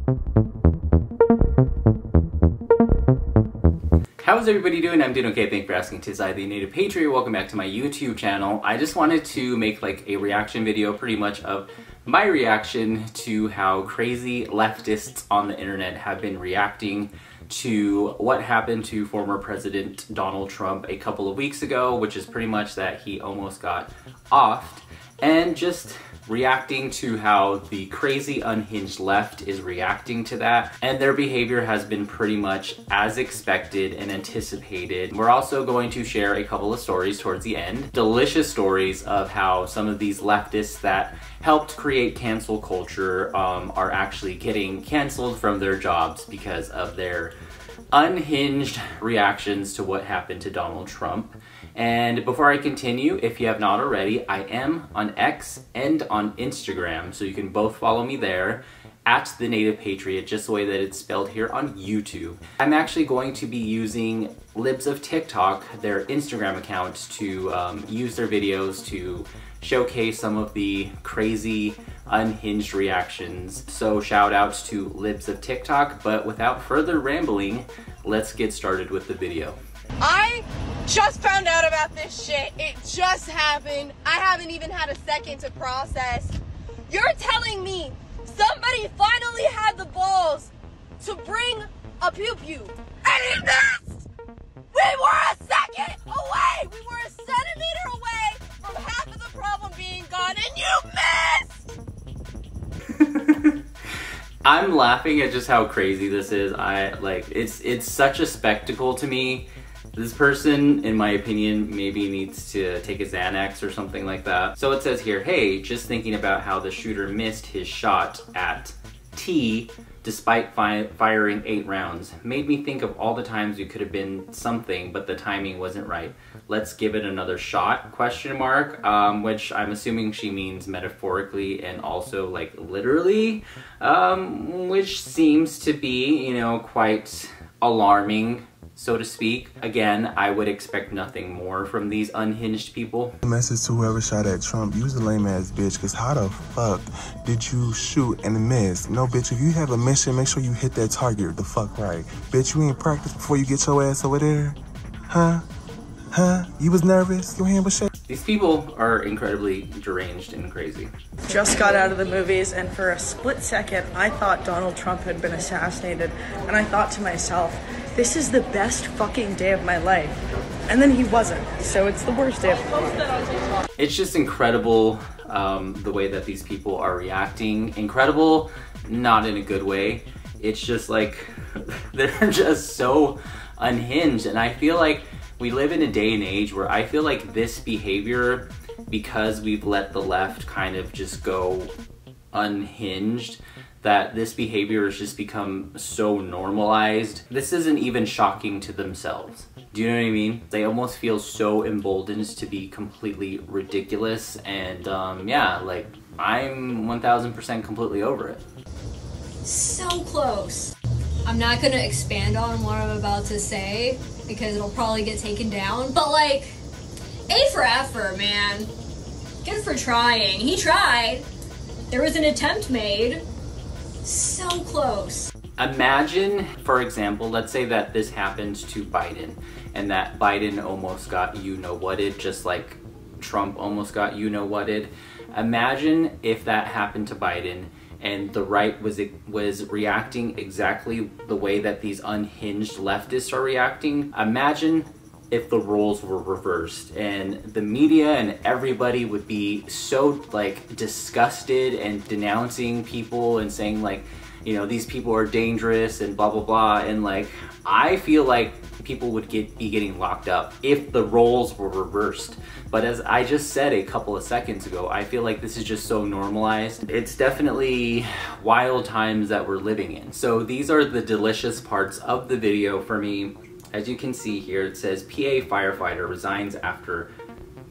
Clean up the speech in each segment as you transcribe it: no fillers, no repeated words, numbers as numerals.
How's everybody doing? I'm doing okay, thanks for asking. 'Tis I, the Native Patriot. Welcome back to my YouTube channel. I just wanted to make like a reaction video pretty much of my reaction to how crazy leftists on the internet have been reacting to what happened to former President Donald Trump a couple of weeks ago, which is pretty much that he almost got offed, and just reacting to how the crazy unhinged left is reacting to that, and their behavior has been pretty much as expected and anticipated. We're also going to share a couple of stories towards the end, delicious stories of how some of these leftists that helped create cancel culture are actually getting canceled from their jobs because of their unhinged reactions to what happened to Donald Trump. And before I continue, if you have not already, I am on X and on Instagram, so you can both follow me there at The Native Patriot, just the way that it's spelled here on YouTube. I'm actually going to be using Libs of TikTok, their Instagram account, to use their videos to showcase some of the crazy unhinged reactions. So shout outs to Libs of TikTok, but without further rambling, let's get started with the video. I just found out about this shit. It just happened. I haven't even had a second to process. You're telling me somebody finally had the balls to bring a pew-pew and he missed! We were a second away! We were a centimeter away from half of the problem being gone and you missed! I'm laughing at just how crazy this is. It's such a spectacle to me. This person, in my opinion, maybe needs to take a Xanax or something like that. So it says here, hey, just thinking about how the shooter missed his shot at T despite firing 8 rounds. Made me think of all the times we could have been something, but the timing wasn't right. Let's give it another shot, question mark, which I'm assuming she means metaphorically and also like literally, which seems to be, you know, quite alarming, so to speak. Again, I would expect nothing more from these unhinged people. Message to whoever shot at Trump, use a lame ass bitch, cause how the fuck did you shoot and miss? No bitch, if you have a mission, make sure you hit that target the fuck right. Bitch, you ain't practice before you get your ass over there? Huh? You was nervous? Your hand was shaking? These people are incredibly deranged and crazy. Just got out of the movies, and for a split second, I thought Donald Trump had been assassinated, and I thought to myself, this is the best fucking day of my life. And then he wasn't, so it's the worst day of my life. It's just incredible the way that these people are reacting. Incredible, not in a good way. It's just like, they're just so unhinged, and I feel like we live in a day and age where I feel like this behavior, because we've let the left kind of just go unhinged, that this behavior has just become so normalized. This isn't even shocking to themselves. Do you know what I mean? They almost feel so emboldened to be completely ridiculous, and yeah, like, I'm 1000% completely over it. So close. I'm not gonna expand on what I'm about to say because it'll probably get taken down, but like, A for effort, man. Good for trying. He tried. There was an attempt made. So close. Imagine, for example, let's say that this happened to Biden, and that Biden almost got you-know-whatted, just like Trump almost got you-know-whatted. Imagine if that happened to Biden and the right was reacting exactly the way that these unhinged leftists are reacting. Imagine if the roles were reversed and the media and everybody would be so like disgusted and denouncing people and saying like, you know, these people are dangerous and blah blah blah, and like, I feel like people would be getting locked up if the roles were reversed. But as I just said a couple of seconds ago, I feel like this is just so normalized. It's definitely wild times that we're living in. So these are the delicious parts of the video for me. As you can see here, it says PA firefighter resigns after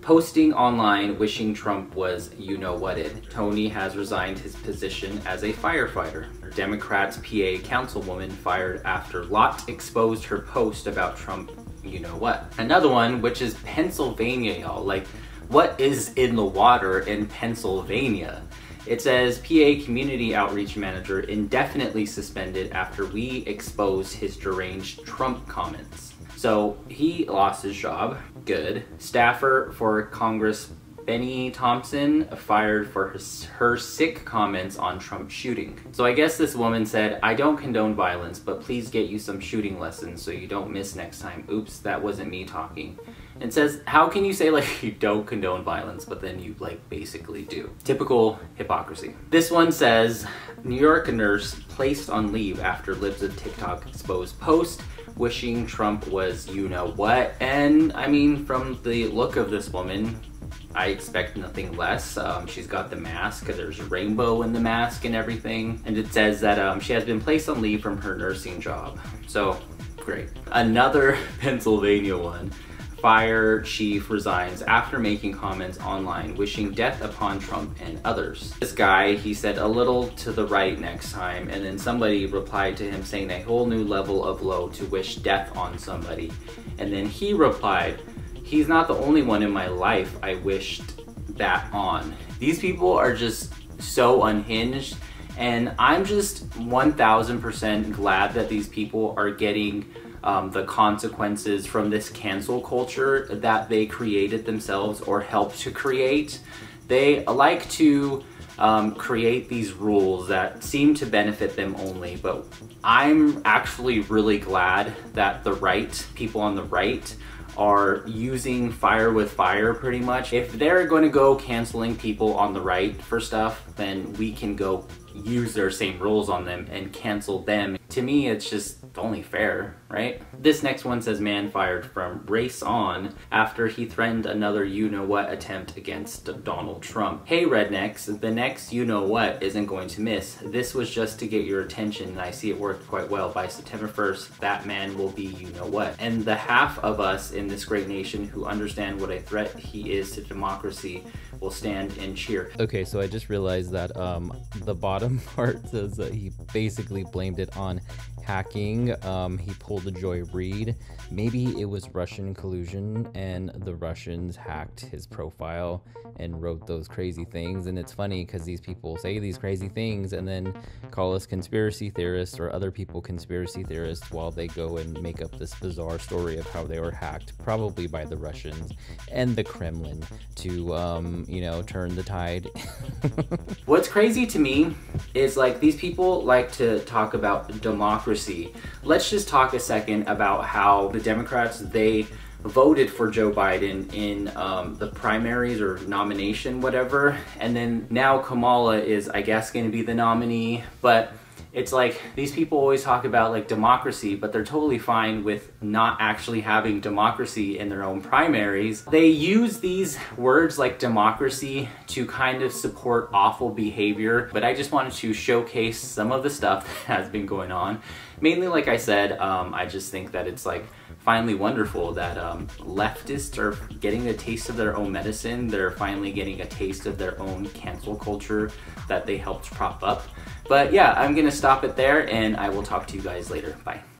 posting online wishing Trump was you-know-whatted. Tony has resigned his position as a firefighter. Democrats PA councilwoman fired after Lot exposed her post about Trump you-know-what. Another one, which is Pennsylvania, y'all. Like, what is in the water in Pennsylvania? It says, PA community outreach manager indefinitely suspended after we exposed his deranged Trump comments. So he lost his job. Good. Staffer for Congress Benny Thompson fired for her sick comments on Trump shooting. So I guess this woman said, I don't condone violence, but please get you some shooting lessons so you don't miss next time. Oops, that wasn't me talking. It says, how can you say like you don't condone violence, but then you like basically do? Typical hypocrisy. This one says, New York nurse placed on leave after Libs of TikTok exposed post wishing Trump was you know what. And I mean, from the look of this woman, I expect nothing less. She's got the mask, there's a rainbow in the mask and everything. And it says that she has been placed on leave from her nursing job. So, great. Another Pennsylvania one. Fire chief resigns after making comments online wishing death upon Trump and others. This guy, he said a little to the right next time, and then somebody replied to him saying a whole new level of low to wish death on somebody. And then he replied, he's not the only one in my life I wished that on. These people are just so unhinged, and I'm just 1000% glad that these people are getting the consequences from this cancel culture that they created themselves or helped to create. They like to create these rules that seem to benefit them only, but I'm actually really glad that the right, people on the right, are using fire with fire pretty much. If they're going to go canceling people on the right for stuff, then we can go use their same rules on them and cancel them. To me, it's just only fair, right? This next one says man fired from race on after he threatened another you-know-what attempt against Donald Trump. Hey rednecks, the next you-know-what isn't going to miss. This was just to get your attention and I see it worked quite well. By September 1st, that man will be you-know-what. And the half of us in this great nation who understand what a threat he is to democracy will stand and cheer. Okay, so I just realized that the bottom part says that he basically blamed it on hacking. He pulled a Joy Reid. Maybe it was Russian collusion and the Russians hacked his profile and wrote those crazy things. And it's funny because these people say these crazy things and then call us conspiracy theorists or other people conspiracy theorists while they go and make up this bizarre story of how they were hacked, probably by the Russians and the Kremlin to, you know, turn the tide. What's crazy to me is like these people like to talk about democracy. Let's just talk a second about how the Democrats, they voted for Joe Biden in the primaries or nomination, whatever. And then now Kamala is, I guess, going to be the nominee. But it's like these people always talk about like democracy, but they're totally fine with not actually having democracy in their own primaries. They use these words like democracy to kind of support awful behavior. But I just wanted to showcase some of the stuff that has been going on. Mainly, like I said, I just think that it's like finally wonderful that leftists are getting a taste of their own medicine. They're finally getting a taste of their own cancel culture that they helped prop up. But yeah, I'm gonna stop it there and I will talk to you guys later. Bye.